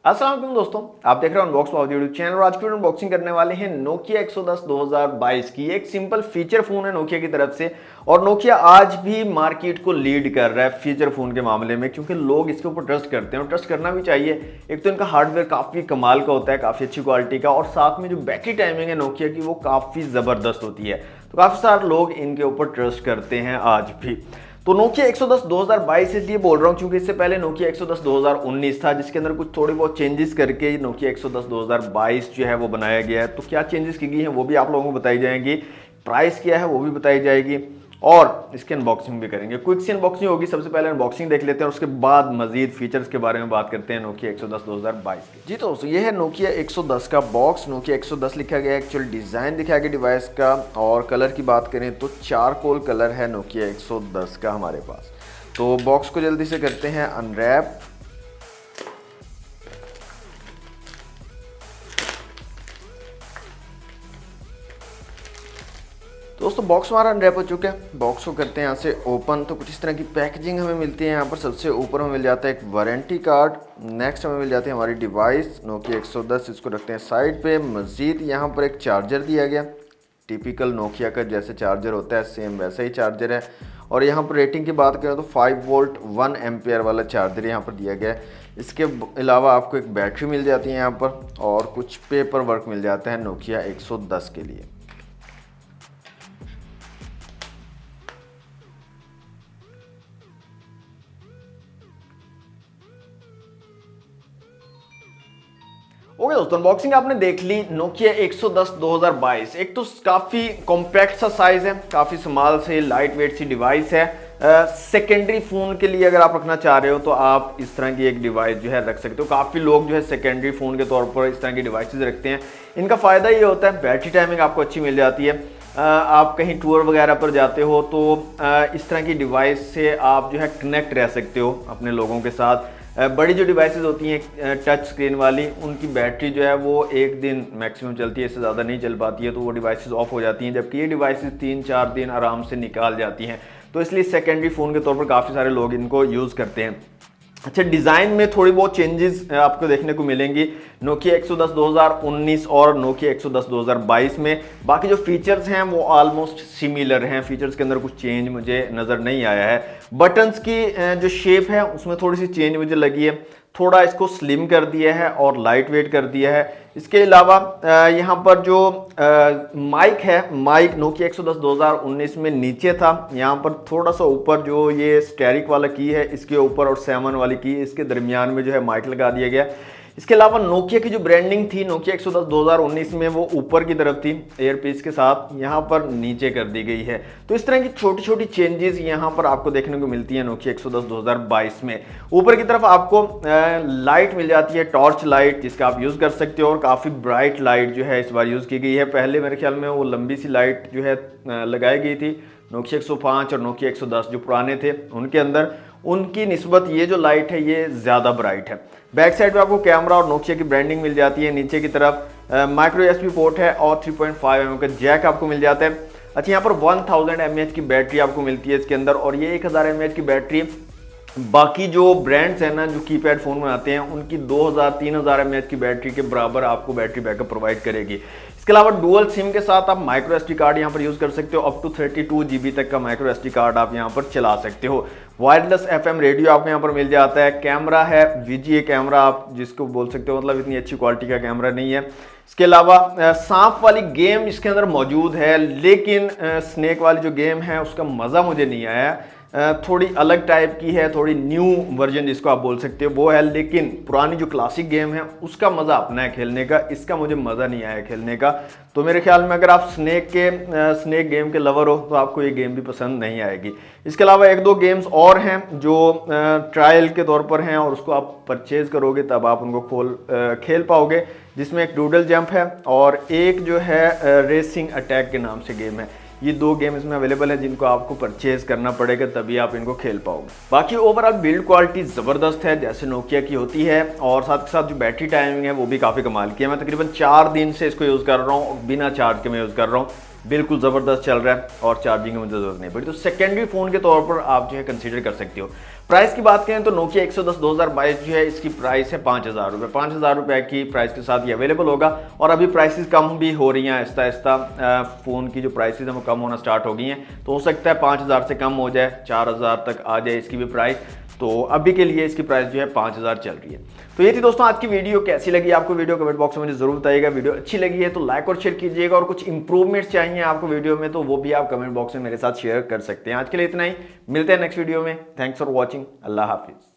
अस्सलाम वालेकुम दोस्तों, आप देख रहे हो अनबॉक्स पावर यूट्यूब चैनल और आज की अनबॉक्सिंग करने वाले हैं नोकिया 110 2022 की। एक सिंपल फीचर फोन है नोकिया की तरफ से और नोकिया आज भी मार्केट को लीड कर रहा है फीचर फोन के मामले में, क्योंकि लोग इसके ऊपर ट्रस्ट करते हैं और ट्रस्ट करना भी चाहिए। एक तो इनका हार्डवेयर काफ़ी कमाल का होता है, काफ़ी अच्छी क्वालिटी का, और साथ में जो बैटरी टाइमिंग है नोकिया की वो काफ़ी ज़बरदस्त होती है, तो काफ़ी सारे लोग इनके ऊपर ट्रस्ट करते हैं आज भी। तो नोकिया 110 2022 इसलिए बोल रहा हूँ क्योंकि इससे पहले नोकिया 110 2019 था, जिसके अंदर कुछ थोड़ी बहुत चेंजेस करके नोकिया 110 2022 जो है वो बनाया गया है। तो क्या चेंजेस की गई हैं वो भी आप लोगों को बताई जाएंगी, प्राइस क्या है वो भी बताई जाएगी और इसकी अनबॉक्सिंग भी करेंगे। क्विक सी अनबॉक्सिंग होगी, सबसे पहले अनबॉक्सिंग देख लेते हैं और उसके बाद मजीद फीचर्स के बारे में बात करते हैं नोकिया 110 2022 के। जी तो ये है नोकिया 110 का बॉक्स। नोकिया 110 लिखा गया, एक्चुअल डिज़ाइन दिखाया गया डिवाइस का, और कलर की बात करें तो चारकोल कलर है नोकिया 110 का हमारे पास। तो बॉक्स को जल्दी से करते हैं अनरैप। दोस्तों बॉक्स हमारा अनरैप हो चुका है, बॉक्स को करते हैं यहाँ से ओपन। तो कुछ इस तरह की पैकेजिंग हमें मिलती है। यहाँ पर सबसे ऊपर हमें मिल जाता है एक वारंटी कार्ड, नेक्स्ट हमें मिल जाती है हमारी डिवाइस नोकिया 110, इसको रखते हैं साइड पे। मज़ीद यहाँ पर एक चार्जर दिया गया, टिपिकल नोकिया का जैसे चार्जर होता है सेम वैसा ही चार्जर है। और यहाँ पर रेटिंग की बात करें तो 5 वोल्ट 1 एम्पियर वाला चार्जर यहाँ पर दिया गया है। इसके अलावा आपको एक बैटरी मिल जाती है यहाँ पर और कुछ पेपर वर्क मिल जाता है नोकिया 110 के लिए। ओके दोस्तों, अनबॉक्सिंग आपने देख ली नोकिया 110 2022। एक तो काफ़ी कॉम्पैक्ट सा साइज़ है, काफ़ी स्मॉल से लाइट वेट सी डिवाइस है। सेकेंडरी फ़ोन के लिए अगर आप रखना चाह रहे हो तो आप इस तरह की एक डिवाइस जो है रख सकते हो। काफ़ी लोग जो है सेकेंडरी फ़ोन के तौर पर इस तरह की डिवाइसेस रखते हैं। इनका फ़ायदा ये होता है बैटरी टाइमिंग आपको अच्छी मिल जाती है। आप कहीं टूर वगैरह पर जाते हो तो इस तरह की डिवाइस से आप जो है कनेक्ट रह सकते हो अपने लोगों के साथ। बड़ी जो डिवाइसेस होती हैं टच स्क्रीन वाली, उनकी बैटरी जो है वो एक दिन मैक्सिमम चलती है, इससे ज़्यादा नहीं चल पाती है, तो वो डिवाइसेस ऑफ हो जाती हैं, जबकि ये डिवाइसेस 3-4 दिन आराम से निकाल जाती हैं। तो इसलिए सेकेंडरी फ़ोन के तौर पर काफ़ी सारे लोग इनको यूज़ करते हैं। अच्छा, डिज़ाइन में थोड़ी बहुत चेंजेस आपको देखने को मिलेंगी नोकिया 110 2019 और नोकिया 110 2022 में। बाकी जो फीचर्स हैं वो ऑलमोस्ट सिमिलर हैं, फीचर्स के अंदर कुछ चेंज मुझे नज़र नहीं आया है। बटन्स की जो शेप है उसमें थोड़ी सी चेंज मुझे लगी है, थोड़ा इसको स्लिम कर दिया है और लाइट वेट कर दिया है। इसके अलावा यहाँ पर जो माइक है, माइक नोकिया 110 2019 में नीचे था, यहाँ पर थोड़ा सा ऊपर जो ये स्टेरिक वाला की है इसके ऊपर और 7 वाली की इसके दरमियान में जो है माइक लगा दिया गया। इसके अलावा नोकिया की जो ब्रांडिंग थी नोकिया 110 2019 में वो ऊपर की तरफ थी एयरपीस के साथ, यहाँ पर नीचे कर दी गई है। तो इस तरह की छोटी छोटी चेंजेस यहाँ पर आपको देखने को मिलती है नोकिया 110 2022 में। ऊपर की तरफ आपको लाइट मिल जाती है, टॉर्च लाइट, जिसका आप यूज़ कर सकते हो, और काफ़ी ब्राइट लाइट जो है इस बार यूज़ की गई है। पहले मेरे ख्याल में वो लंबी सी लाइट जो है लगाई गई थी नोकिया 105 और नोकिया 110 जो पुराने थे उनके अंदर, उनकी निस्बत ये जो लाइट है ये ज़्यादा ब्राइट है। बैक साइड पे आपको कैमरा और नोकिया की ब्रांडिंग मिल जाती है। नीचे की तरफ माइक्रो यूएसबी पोर्ट है और 3.5 mm का जैक आपको मिल जाता है। अच्छा, यहाँ पर 1000 mAh की बैटरी आपको मिलती है इसके अंदर, और ये 1000 mAh की बैटरी बाकी जो ब्रांड्स हैं ना जो कीपैड फ़ोन बनाते हैं उनकी 2000-3000 mAh की बैटरी के बराबर आपको बैटरी बैकअप प्रोवाइड करेगी। इसके अलावा डुअल सिम के साथ आप माइक्रो एसडी कार्ड यहाँ पर यूज़ कर सकते हो, अप टू 32 GB तक का माइक्रो एसडी कार्ड आप यहाँ पर चला सकते हो। वायरलेस FM रेडियो आपको यहाँ पर मिल जाता है। कैमरा है VGA कैमरा, आप जिसको बोल सकते हो, मतलब इतनी अच्छी क्वालिटी का कैमरा नहीं है। इसके अलावा सांप वाली गेम इसके अंदर मौजूद है, लेकिन स्नेक वाली जो गेम है उसका मज़ा मुझे नहीं आया। थोड़ी अलग टाइप की है, थोड़ी न्यू वर्जन जिसको आप बोल सकते हो वो है, लेकिन पुरानी जो क्लासिक गेम है उसका मज़ा अपना है खेलने का, इसका मुझे मज़ा नहीं आया खेलने का। तो मेरे ख्याल में अगर आप स्नेक गेम के लवर हो तो आपको ये गेम भी पसंद नहीं आएगी। इसके अलावा 1-2 गेम्स और हैं जो ट्रायल के तौर पर हैं और उसको आप परचेज़ करोगे तब आप उनको खेल पाओगे, जिसमें एक डूडल जंप है और एक जो है रेसिंग अटैक के नाम से गेम है। ये 2 गेम इसमें अवेलेबल है जिनको आपको परचेज करना पड़ेगा तभी आप इनको खेल पाओगे। बाकी ओवरऑल बिल्ड क्वालिटी ज़बरदस्त है जैसे नोकिया की होती है, और साथ के साथ जो बैटरी टाइमिंग है वो भी काफ़ी कमाल की है। मैं तकरीबन 4 दिन से इसको यूज़ कर रहा हूँ, बिना चार्ज के मैं यूज़ कर रहा हूँ। बिल्कुल ज़बरदस्त चल रहा है और चार्जिंग की मुझे ज़रूरत नहीं पड़ी। तो सेकेंडरी फ़ोन के तौर पर आप जो है कंसीडर कर सकते हो। प्राइस की बात करें तो नोकिया 110 2022 जो है इसकी प्राइस है 5,000 रुपये। 5,000 रुपये की प्राइस के साथ ये अवेलेबल होगा और अभी प्राइसेस कम भी हो रही हैं आहिस्ता आहिस्ता। फ़ोन की जो प्राइसेस हैं वो कम होना स्टार्ट हो गई हैं, तो हो सकता है 5,000 से कम हो जाए, 4,000 तक आ जाए इसकी भी प्राइस। तो अभी के लिए इसकी प्राइस जो है 5,000 चल रही है। तो ये थी दोस्तों आज की वीडियो। कैसी लगी आपको वीडियो कमेंट बॉक्स में मुझे जरूर बताइएगा। वीडियो अच्छी लगी है तो लाइक और शेयर कीजिएगा और कुछ इंप्रूवमेंट्स चाहिए आपको वीडियो में तो वो भी आप कमेंट बॉक्स में मेरे साथ शेयर कर सकते हैं। आज के लिए इतना ही, मिलते हैं नेक्स्ट वीडियो में। Thanks for watching. अल्लाह हाफिज़।